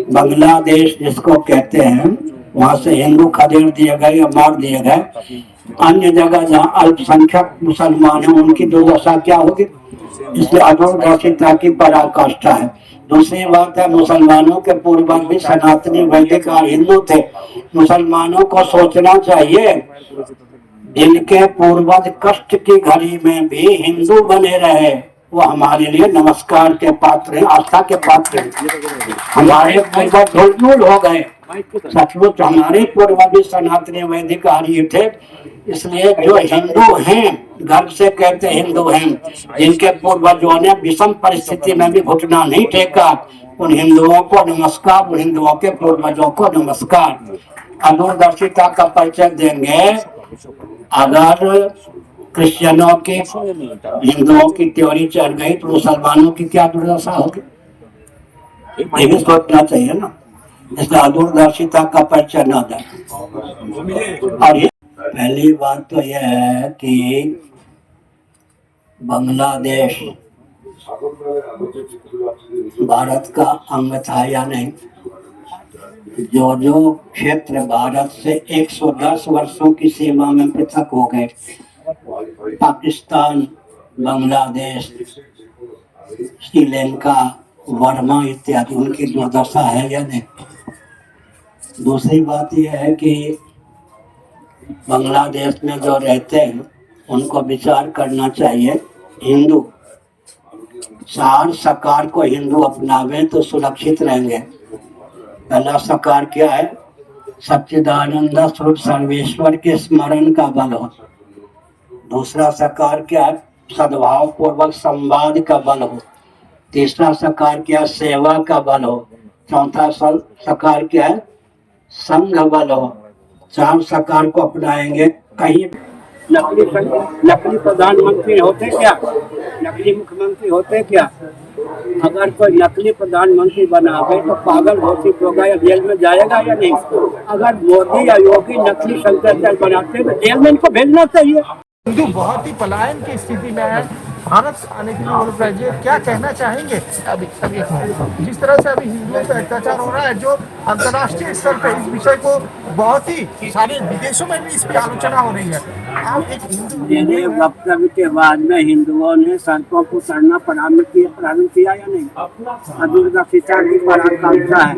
बांग्लादेश जिसको कहते हैं, वहां से हिंदू खदेड़ दिए गए या मार दिए गए। अन्य जगह जहाँ अल्पसंख्यक मुसलमान हैं उनकी दुर्दशा क्या होगी? इसलिए अधोदर्शिता की पराकाष्ठा है। दूसरी बात है, मुसलमानों के पूर्वज भी सनातनी वैदिक और हिंदू थे। मुसलमानों को सोचना चाहिए, जिनके पूर्वज कष्ट की घड़ी में भी हिंदू बने रहे, वो हमारे लिए नमस्कार के पात्र हैं, आस्था के पात्र हैं। हमारे पूर्वज धूल हो गए, सचमुच हमारे पूर्वज भी सनातनी वैदिक आर्य थे। इसलिए जो हिंदू हैं, गर्व से कहते हिंदू हैं, जिनके पूर्वजों ने विषम परिस्थिति में भी घुटना नहीं टेका, उन हिंदुओं को नमस्कार, उन हिंदुओं के पूर्वजों को नमस्कार। अदूरदर्शिता का परिचय देंगे। अगर क्रिश्चियनों की, हिंदुओं की त्योरी चढ़ गई तो मुसलमानों की क्या दुर्दशा होगी? ये भी सोचना चाहिए ना। इसलिए अदूरदर्शिता का परिचय न दें। और ये पहली बात तो यह है कि बांग्लादेश भारत का अंग था या नहीं? जो क्षेत्र भारत से 110 वर्षों की सीमा में पृथक हो गए, पाकिस्तान, बांग्लादेश, श्रीलंका, वर्मा इत्यादि, उनकी दुर्दशा है या नहीं? दूसरी बात यह है कि बांग्लादेश में जो रहते हैं उनको विचार करना चाहिए। हिंदू सार सकार को हिंदू अपनावे तो सुरक्षित रहेंगे। पहला सकार क्या है? सच्चिदानंद स्वरूप सर्वेश्वर के स्मरण का बल हो। दूसरा सकार क्या है? सद्भाव पूर्वक संवाद का बल हो। तीसरा सकार क्या? सेवा का बल हो। चौथा सकार क्या है? संघ बल हो। चार सकार को अपनाएंगे। कहीं नकली प्रधानमंत्री होते क्या? नकली मुख्यमंत्री होते क्या? अगर कोई नकली प्रधानमंत्री बनावे तो पागल घोषित होगा या जेल में जाएगा या नहीं? अगर मोदी या योगी नकली शंकराचार्य बनाते तो जेल में इनको भेजना चाहिए। हिंदू बहुत ही पलायन की स्थिति में है। भारत आने के लिए बोल रहे हैं, क्या कहना चाहेंगे? अभी जिस तरह से अभी हिंदुओं पर अत्याचार हो रहा है, जो अंतर्राष्ट्रीय स्तर पर इस विषय को बहुत ही सारे विदेशों में भी इसकी आलोचना हो रही है। आप एक मेरे वक्तव्य के बाद में हिंदुओं ने सड़कों को चढ़ना प्रारंभ किया या नहीं? अदूरदर्शिता की पराकाष्ठा है।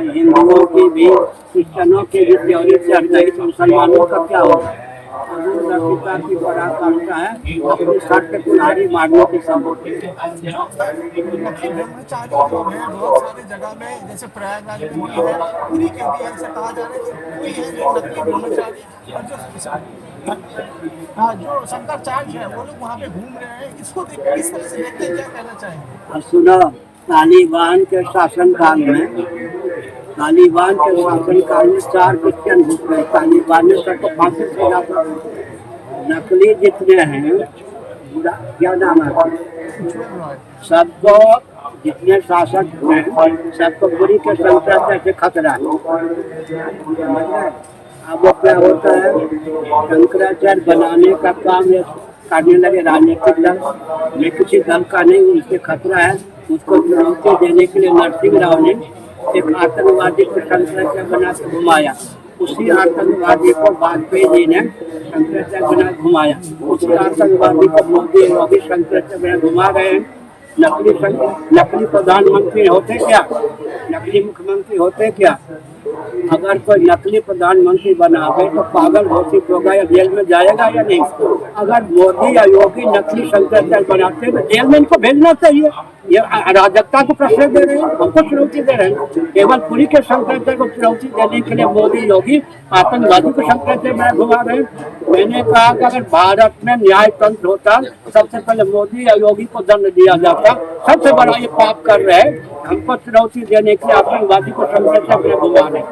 हिंदुओं की भी, क्रिश्चियनों की भी त्योरी चढ़ गई तो मुसलमानों का क्या होगा? अदूरदर्शिता की पराकाष्ठा है। अपनी सर पे कुल्हाड़ी मारने की बहुत सारी जगह में, जैसे प्रयागराज में है, पूरी के भी ऐसा कहा जा रहा है कि कोई है जो नकली ब्रह्मचारी और जो शंकराचार्य है वो लोग वहाँ पे घूम रहे हैं। इसको किस तरह से देखते हैं, क्या कहना चाहेंगे? अब सुनो, तालिबान के शासनकाल में 4 क्रिश्चियन घुस गए। तालिबान ने सबको फांसी से जाता। नकली जितने हैं, क्या नाम है, सबको जितने शासक हैं सबको पूरी के शंकराचार्य से खतरा है। अब वो क्या होता है, शंकराचार्य बनाने का काम करने लगे राजनीतिक दल। मैं किसी दल का नहीं, उनसे खतरा है। उसको चुनौती देने के लिए नरसिंह राव ने एक आतंकवादी को शंकराचार्य बना के घुमाया। उसी आतंकवादी को वाजपेयी जी ने शंकराचार्य बना घुमाया। उसी आतंकवादी को मोदी योगी शंकराचार्य बना घुमा रहे हैं। नकली प्रधानमंत्री होते क्या? नकली मुख्यमंत्री होते क्या? अगर कोई नकली प्रधानमंत्री बनावे तो पागल घोषित होगा या जेल में जाएगा या नहीं? अगर मोदी या योगी नकली शंकराचार्य बनाते तो जेल में इनको भेजना चाहिए। ये अराजकता को प्रश्रय दे रहे हैं, हमको चुनौती दे रहे हैं। केवल पूरी के शंकराचार्य को चुनौती देने के लिए मोदी योगी आतंकवादी को शंकराचार्य में घुमा रहे हैं। मैंने कहा कि अगर भारत में न्याय तंत्र होता तो सबसे पहले मोदी या योगी को दंड दिया जाता। सबसे बड़ा ये पाप कर रहे हैं, हमको चुनौती देने के लिए आतंकवादी को शंकराचार्य में घुमा रहे हैं।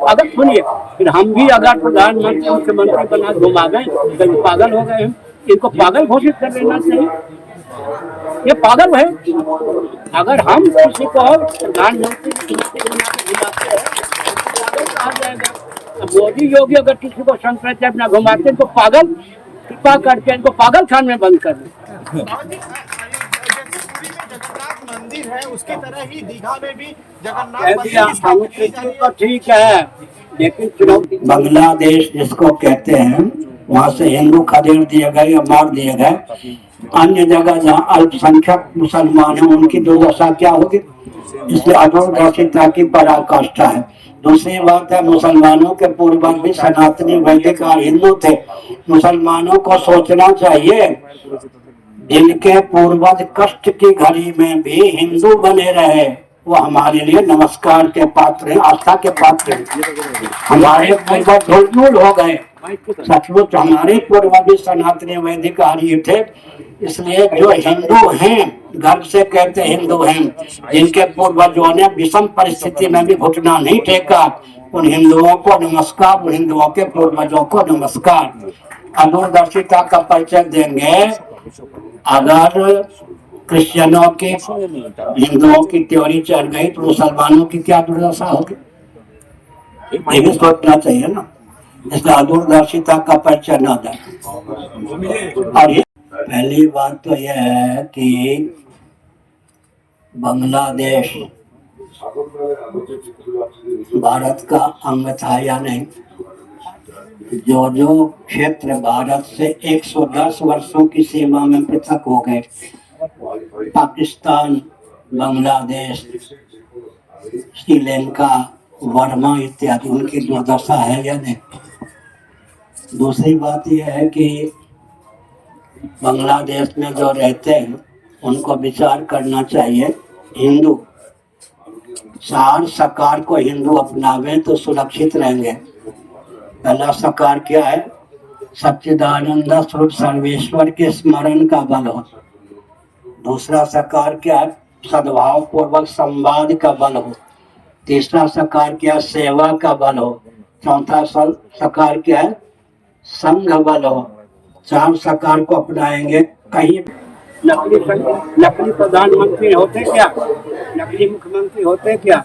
अगर सुनिए, फिर हम भी अगर प्रधानमंत्री मुख्यमंत्री बना घुमा गए तो पागल हो गए हैं। इनको पागल घोषित कर देना चाहिए। ये पागल है। अगर हम किसी को प्रधानमंत्री घुमाते हैं तो पागल कहा जाएगा। मोदी योगी अगर किसी को शंकराचार्य न घुमाते तो पागल, कृपा करके इनको पागल खान में बंद कर दें। मंदिर है, उसकी तरह ही दीघा में भी जगन्नाथ कह मंदिर दिया की स्थापना की जा अनुसूची रही तो है। ठीक है, लेकिन चुनौती बांग्लादेश जिसको कहते हैं, वहां से हिंदू खदेड़ दिए गए या मार दिए गए। अन्य जगह जहाँ अल्पसंख्यक मुसलमान हैं उनकी दुर्दशा क्या होगी, इसलिए अदूरदर्शिता की पराकाष्ठा है। दूसरी बात है, मुसलमानों के पूर्वज भी सनातनी वैदिक और हिंदू थे। मुसलमानों को सोचना चाहिए, जिनके पूर्वज कष्ट की घड़ी में भी हिंदू बने रहे, वो हमारे लिए नमस्कार के पात्र हैं, आस्था के पात्र हैं। हमारे पूर्वज धूल हो गए, सचमुच हमारे पूर्वज भी सनातनी वैदिक आर्य थे। इसलिए जो हिंदू हैं, गर्व से कहते हिंदू हैं, जिनके पूर्वजों ने विषम परिस्थिति में भी घुटना नहीं टेका, उन हिंदुओं को नमस्कार, उन हिंदुओं के पूर्वजों को नमस्कार। अदूरदर्शिता का परिचय देंगे। अगर क्रिश्चियनों की हिंदुओं की त्योरी चल गई तो मुसलमानों की क्या दुर्दशा होगी, ये भी सोचना चाहिए ना। इसलिए अदूरदर्शिता का परिचय न दें। और पहली बात तो यह है कि बांग्लादेश भारत का अंग था या नहीं। जो जो क्षेत्र भारत से 110 वर्षों की सीमा में पृथक हो गए, पाकिस्तान, बांग्लादेश, श्रीलंका, वर्मा इत्यादि, उनकी दुर्दशा है या नहीं। दूसरी बात यह है कि बांग्लादेश में जो रहते हैं उनको विचार करना चाहिए। हिंदू चार सकार को हिंदू अपनावे तो सुरक्षित रहेंगे। पहला सकार क्या है, सच्चिदानंद स्वरूप सर्वेश्वर के स्मरण का बल हो। दूसरा सकार क्या है, सद्भाव पूर्वक संवाद का बल हो। तीसरा सकार क्या है, सेवा का बल हो। चौथा सकार क्या है, संघ बल हो। चार सकार को अपनाएंगे, कहीं नकली प्रधानमंत्री होते क्या, नकली मुख्यमंत्री होते क्या।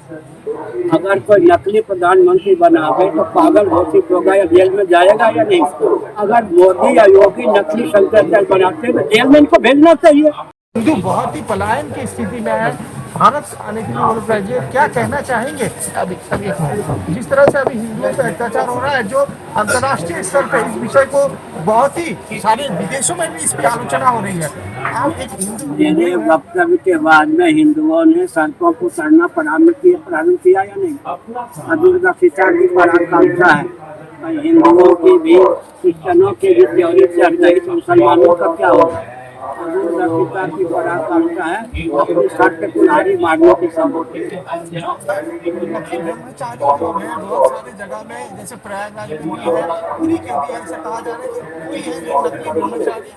अगर कोई नकली प्रधानमंत्री बनावे तो पागल घोषित होगा या जेल में जाएगा या नहीं। अगर मोदी या योगी नकली शंकराचार्य बनाते तो जेल में इनको भेजना चाहिए। हिंदू बहुत ही पलायन की स्थिति में है। भारत आने के लिए वो लोग ग्रेजुएट क्या कहना चाहेंगे। अभी एक मिनट, जिस तरह से अभी हिंदुओं पर अत्याचार हो रहा है, जो अंतर्राष्ट्रीय स्तर पर इस विषय को बहुत ही सारे विदेशों में भी इस पर आलोचना हो रही है। आप एक मेरे वक्तव्य के बाद में हिंदुओं ने सड़कों को उतरना प्रारंभ किया या नहीं। अदूरदर्शिता की पराकाष्ठा है। हिंदुओं की भी क्रिश्चियनों की भी त्योरी चढ़ गई तो मुसलमानों का क्या होगा। अदूरदर्शिता की पराकाष्ठा है, अपनी सर पे कुल्हाड़ी मारने की संभव है। ब्रह्मचारी जो है बहुत सारे जगह में, जैसे प्रयागराज में भी है, पूरी के भी ऐसा कहा जा रहा है कि कोई है जो नकली ब्रह्मचारी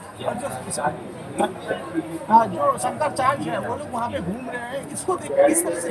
और जो शंकराचार्य है वो लोग वहाँ पे घूम रहे हैं। इसको देख किस तरह से